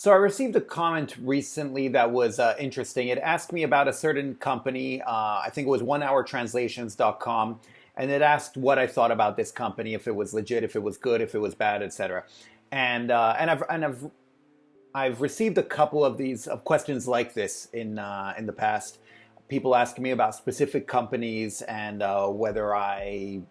So I received a comment recently that was interesting. It asked me about a certain company. I think it was onehourtranslations.com, and it asked what I thought about this company, if it was legit, if it was good, if it was bad, etc. And I've received a couple of these questions like this in the past. People asking me about specific companies and whether I've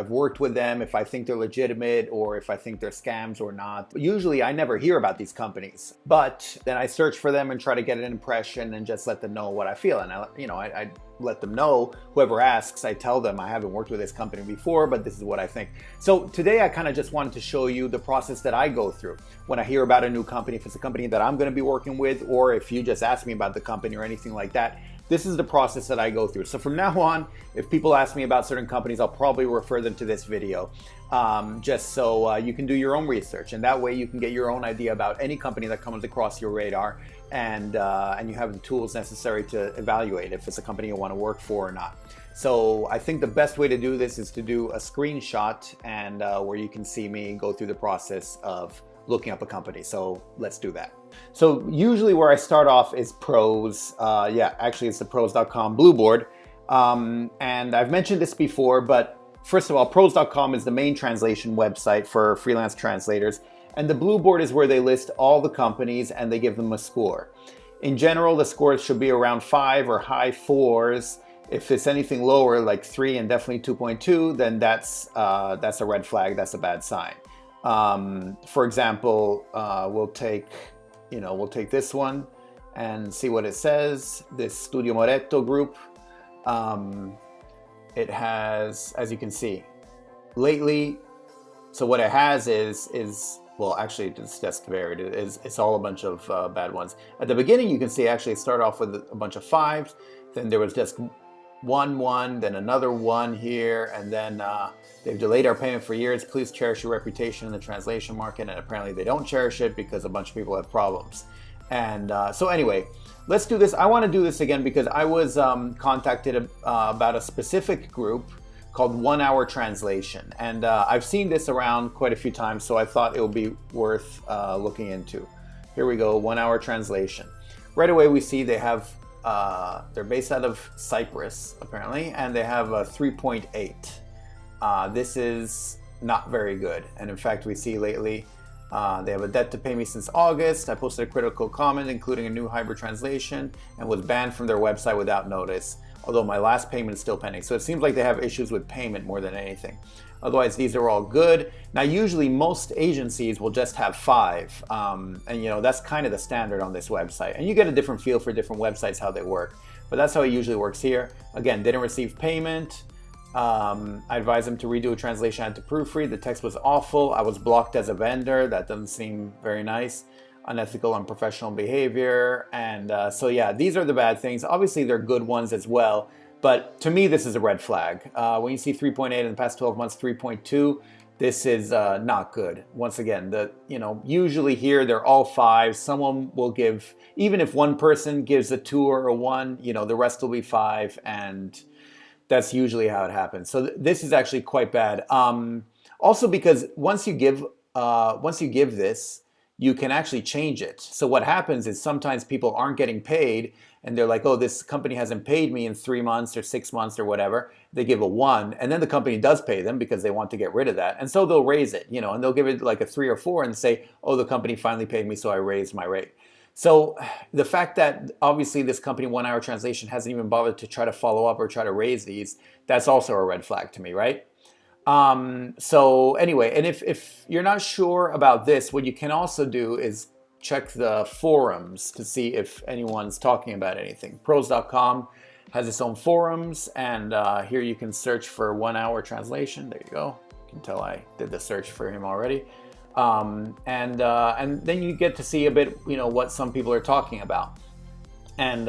worked with them, if I think they're legitimate or if I think they're scams or not. Usually I never hear about these companies, but then I search for them and try to get an impression and just let them know what I feel. And I let them know, whoever asks, I tell them I haven't worked with this company before, but this is what I think. So today I kind of just wanted to show you the process that I go through when I hear about a new company, if it's a company that I'm going to be working with, or if you just ask me about the company or anything like that. This is the process that I go through. So from now on, if people ask me about certain companies, I'll probably refer them to this video, just so you can do your own research. And that way you can get your own idea about any company that comes across your radar, and you have the tools necessary to evaluate if it's a company you want to work for or not. So I think the best way to do this is to do a screenshot and where you can see me go through the process of looking up a company. So let's do that. So usually where I start off is Pros. Actually it's the pros.com Blue Board. And I've mentioned this before, but first of all, pros.com is the main translation website for freelance translators. And the Blue Board is where they list all the companies and they give them a score. In general, the scores should be around 5 or high 4s. If it's anything lower, like 3 and definitely 2.2, then that's a red flag, that's a bad sign. For example, we'll take this one and see what it says. This Studio Moretto group, it has, as you can see, lately. So what it has is well, actually it's just varied. It's all a bunch of bad ones. At the beginning, you can see actually it started off with a bunch of 5s. Then there was just one, then another 1 here, and then they've delayed our payment for years. Please cherish your reputation in the translation market. And apparently they don't cherish it because a bunch of people have problems. And so anyway, let's do this. I want to do this again because I was contacted about a specific group called 1 Hour Translation. And I've seen this around quite a few times, so I thought it would be worth looking into. Here we go, 1 Hour Translation. Right away we see they have they're based out of Cyprus, apparently, and they have a 3.8. This is not very good. And in fact, we see lately they have a debt to pay me since August. I posted a critical comment, including a new hybrid translation, and was banned from their website without notice, although my last payment is still pending. So it seems like they have issues with payment more than anything. Otherwise, these are all good. Now, usually most agencies will just have 5. And that's kind of the standard on this website. And you get a different feel for different websites, how they work. But that's how it usually works here. Again, didn't receive payment. I advised them to redo a translation. I had to proofread. The text was awful. I was blocked as a vendor. That doesn't seem very nice. Unethical, unprofessional behavior. And so yeah, these are the bad things. Obviously, they're good ones as well. But to me, this is a red flag. When you see 3.8 in the past 12 months, 3.2, this is not good. Once again, usually here they're all 5. Someone will give, even if one person gives a 2 or a 1, the rest will be 5, and that's usually how it happens. So this is actually quite bad. Also because once you give this, you can actually change it. So what happens is sometimes people aren't getting paid and they're like, oh, this company hasn't paid me in 3 months or 6 months or whatever. They give a 1, and then the company does pay them because they want to get rid of that. And so they'll raise it, and they'll give it like a 3 or 4 and say, oh, the company finally paid me, so I raised my rate. So the fact that obviously this company, 1 Hour Translation, hasn't even bothered to try to follow up or try to raise these, that's also a red flag to me, right? So anyway, and if you're not sure about this, what you can also do is check the forums to see if anyone's talking about anything. Pros.com has its own forums, and here you can search for 1 Hour Translation. There you go. You can tell I did the search for him already. And then you get to see a bit, what some people are talking about. And,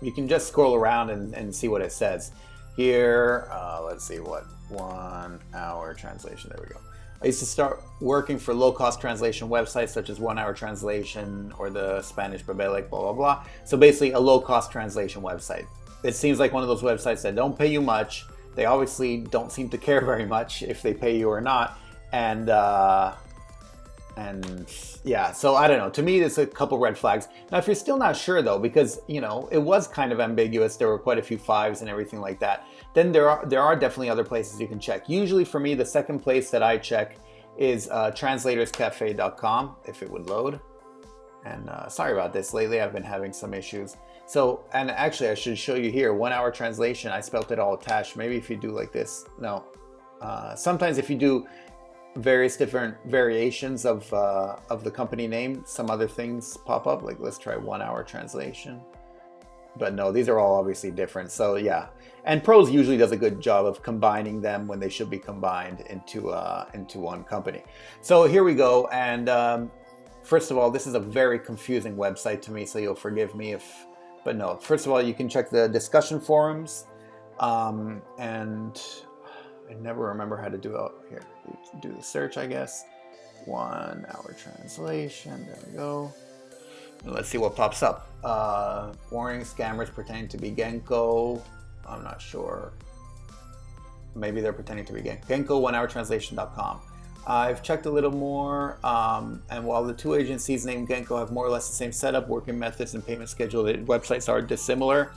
you can just scroll around and see what it says. Here, let's see what 1 Hour Translation, there we go. I used to start working for low-cost translation websites such as 1 Hour Translation or the Spanish Babelec, blah, blah, blah. So basically a low-cost translation website. It seems like one of those websites that don't pay you much. They obviously don't seem to care very much if they pay you or not. And And yeah, so I don't know. To me, there's a couple red flags. Now, if you're still not sure though, because it was kind of ambiguous, there were quite a few fives and everything like that, then there are definitely other places you can check. Usually for me, the second place that I check is translatorscafe.com, if it would load. And sorry about this. Lately, I've been having some issues. So, and actually, I should show you here, 1 hour translation. I spelt it all attached. Maybe if you do like this. No. Sometimes if you do various different variations of the company name, some other things pop up. Like let's try 1 hour translation. But no, these are all obviously different. So yeah, and Prose usually does a good job of combining them when they should be combined into one company. So here we go. And first of all, this is a very confusing website to me, so you'll forgive me if. But no, first of all, you can check the discussion forums, and I never remember how to do it here. Do the search, I guess. 1 hour translation. There we go. Let's see what pops up. Warning: scammers pretending to be Genko. I'm not sure. Maybe they're pretending to be Genko. 1hourtranslation.com. I've checked a little more, and while the two agencies named Genko have more or less the same setup, working methods, and payment schedule, the websites are dissimilar.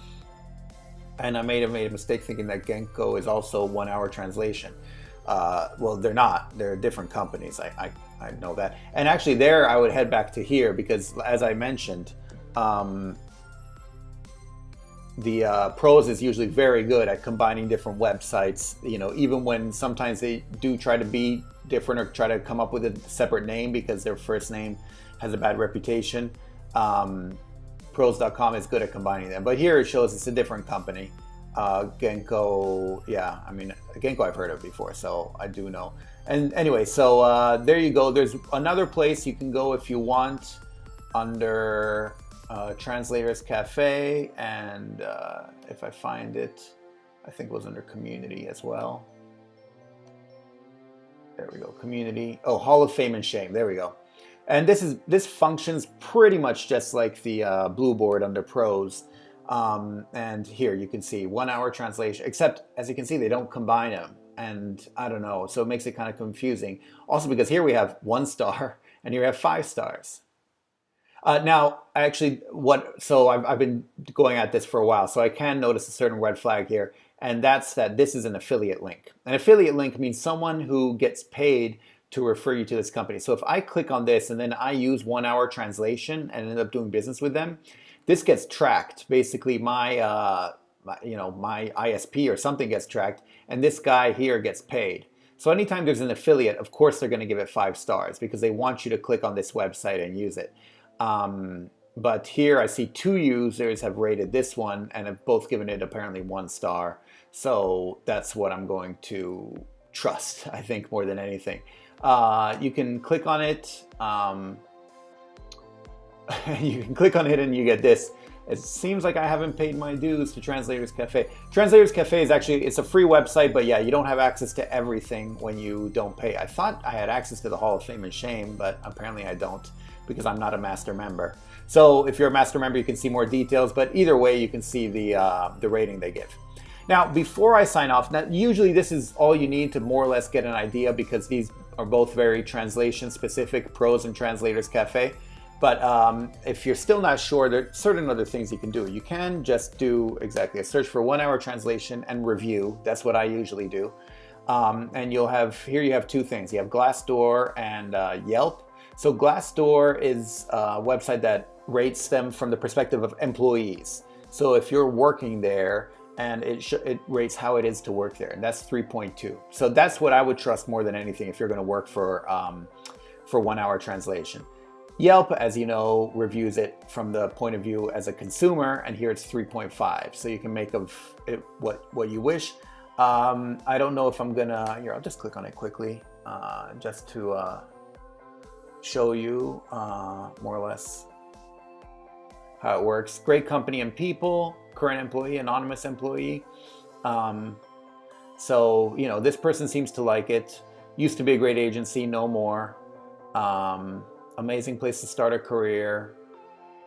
And I may have made a mistake thinking that Genko is also 1 hour translation. Well, they're not. They're different companies. I know that. And actually there, I would head back to here because, as I mentioned, the Prose is usually very good at combining different websites. Even when sometimes they do try to be different or try to come up with a separate name because their first name has a bad reputation. Prose.com is good at combining them, but here it shows it's a different company. Genko, yeah, I mean, Genko I've heard of before, so I do know. And anyway, so there you go. There's another place you can go if you want under Translators Cafe, and if I find it, I think it was under Community as well. There we go, Community. Oh, Hall of Fame and Shame. There we go. And this functions pretty much just like the Blue Board under Prose. And here you can see 1 hour translation, except as you can see, they don't combine them. And I don't know, so it makes it kind of confusing. Also because here we have 1 star and here we have 5 stars. Now, actually, I've been going at this for a while, so I can notice a certain red flag here, and that's that this is an affiliate link. An affiliate link means someone who gets paid to refer you to this company. So if I click on this and then I use 1 hour translation and end up doing business with them, this gets tracked. Basically, my ISP or something gets tracked, and this guy here gets paid. So anytime there's an affiliate, of course they're going to give it 5 stars because they want you to click on this website and use it. But here I see 2 users have rated this one and have both given it apparently 1 star. So that's what I'm going to trust, I think, more than anything. You can click on it. You can click on it and you get this. It seems like I haven't paid my dues to Translators Cafe. Translators Cafe is it's a free website, but yeah, you don't have access to everything when you don't pay. I thought I had access to the Hall of Fame and Shame, but apparently I don't because I'm not a master member. So if you're a master member, you can see more details, but either way, you can see the rating they give. Now, before I sign off, now usually this is all you need to more or less get an idea because these are both very translation specific, Prose and Translators Cafe. But if you're still not sure, there are certain other things you can do. You can just do exactly a search for 1 hour translation and review. That's what I usually do. And you have 2 things. You have Glassdoor and Yelp. So Glassdoor is a website that rates them from the perspective of employees. So if you're working there, and it rates how it is to work there, and that's 3.2. So that's what I would trust more than anything if you're going to work for 1 hour translation. Yelp, as you know, reviews it from the point of view as a consumer, and here it's 3.5. So you can make of it what you wish. I don't know if I'm gonna, here, I'll just click on it quickly just to show you more or less how it works. Great company and people, current employee, anonymous employee. So, this person seems to like it. Used to be a great agency, no more. Amazing place to start a career.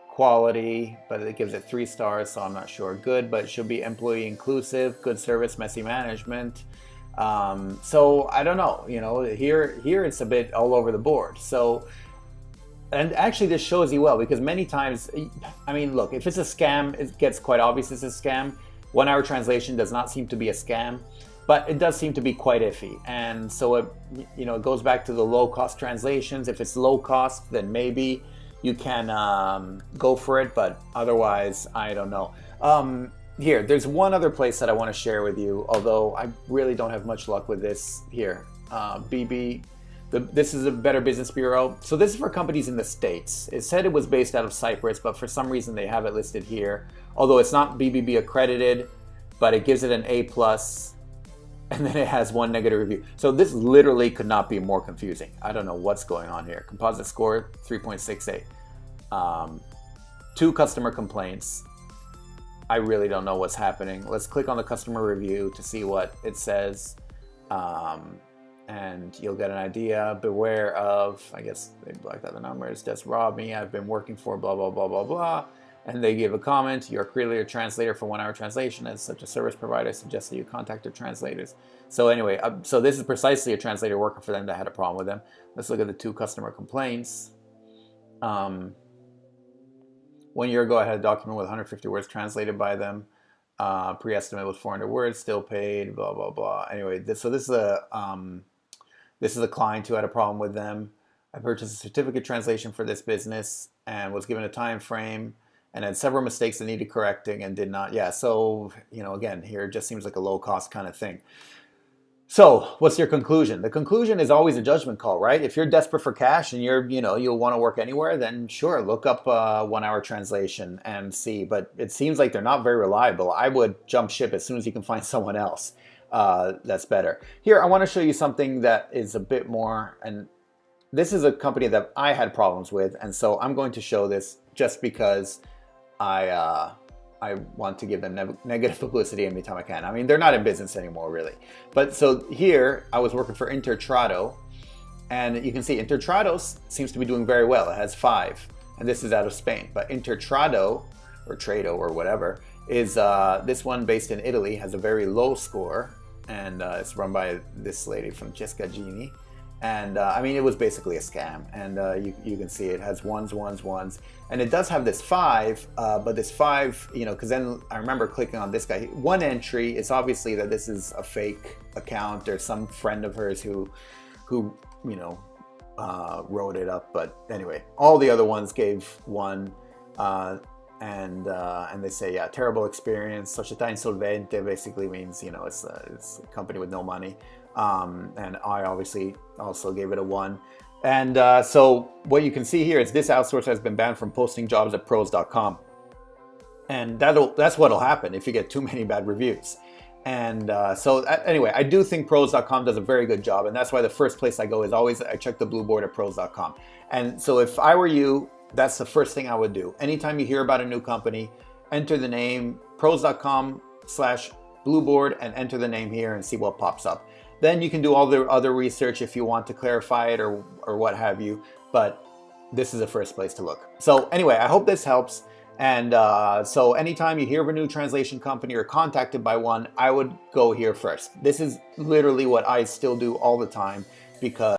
Quality, but it gives it 3 stars, so I'm not sure. Good, but it should be employee inclusive. Good service, messy management. So I don't know, here it's a bit all over the board. So, and actually this shows you well, because many times, I mean, look, if it's a scam, it gets quite obvious it's a scam. 1 hour translation does not seem to be a scam, but it does seem to be quite iffy. And so it goes back to the low cost translations. If it's low cost, then maybe you can go for it, but otherwise, I don't know. Here, there's one other place that I want to share with you, although I really don't have much luck with this here. This is a Better Business Bureau. So this is for companies in the States. It said it was based out of Cyprus, but for some reason they have it listed here. Although it's not BBB accredited, but it gives it an A+, and then it has 1 negative review. So this literally could not be more confusing. I don't know what's going on here. Composite score, 3.68. 2 customer complaints. I really don't know what's happening. Let's click on the customer review to see what it says. And you'll get an idea. Beware of, I guess they blacked out the numbers, just robbed me, I've been working for blah, blah, blah, blah, blah. And they give a comment, you're clearly a translator for 1 hour translation. As such a service provider, suggests that you contact their translators. So anyway, so this is precisely a translator working for them that had a problem with them. Let's look at the 2 customer complaints. 1 year ago, I had a document with 150 words translated by them. Pre-estimate was 400 words, still paid, blah, blah, blah. Anyway, this is a client who had a problem with them. I purchased a certificate translation for this business and was given a time frame and had several mistakes that needed correcting and did not. Yeah, so, again, here it just seems like a low cost kind of thing. So what's your conclusion? The conclusion is always a judgment call, right? If you're desperate for cash and you'll want to work anywhere, then sure, look up 1 hour translation and see. But it seems like they're not very reliable. I would jump ship as soon as you can find someone else that's better. Here, I want to show you something that is a bit more, and this is a company that I had problems with, and so I'm going to show this just because I want to give them negative publicity anytime I can. I mean, they're not in business anymore, really. But so here, I was working for Intertrado, and you can see Intertrado seems to be doing very well. It has 5, and this is out of Spain. But Intertrado, or Trado, or whatever, is this one based in Italy, has a very low score, and it's run by this lady from Francesca Gini. And I mean, it was basically a scam, and you can see it has ones, and it does have this 5, but this 5, because then I remember clicking on this guy. 1 entry, it's obviously that this is a fake account or some friend of hers who wrote it up. But anyway, all the other ones gave 1, and they say, yeah, terrible experience. Società insolvente basically means it's a company with no money. And I obviously also gave it a 1. And so what you can see here is this outsourcer has been banned from posting jobs at pros.com. And that's what'll happen if you get too many bad reviews. And so anyway, I do think pros.com does a very good job. And that's why the first place I go is always I check the blue board at pros.com. And so if I were you, that's the first thing I would do. Anytime you hear about a new company, enter the name pros.com/blueboard and enter the name here and see what pops up. Then you can do all the other research if you want to clarify it or what have you, but this is the first place to look. So anyway, I hope this helps. And so anytime you hear of a new translation company or contacted by one, I would go here first. This is literally what I still do all the time because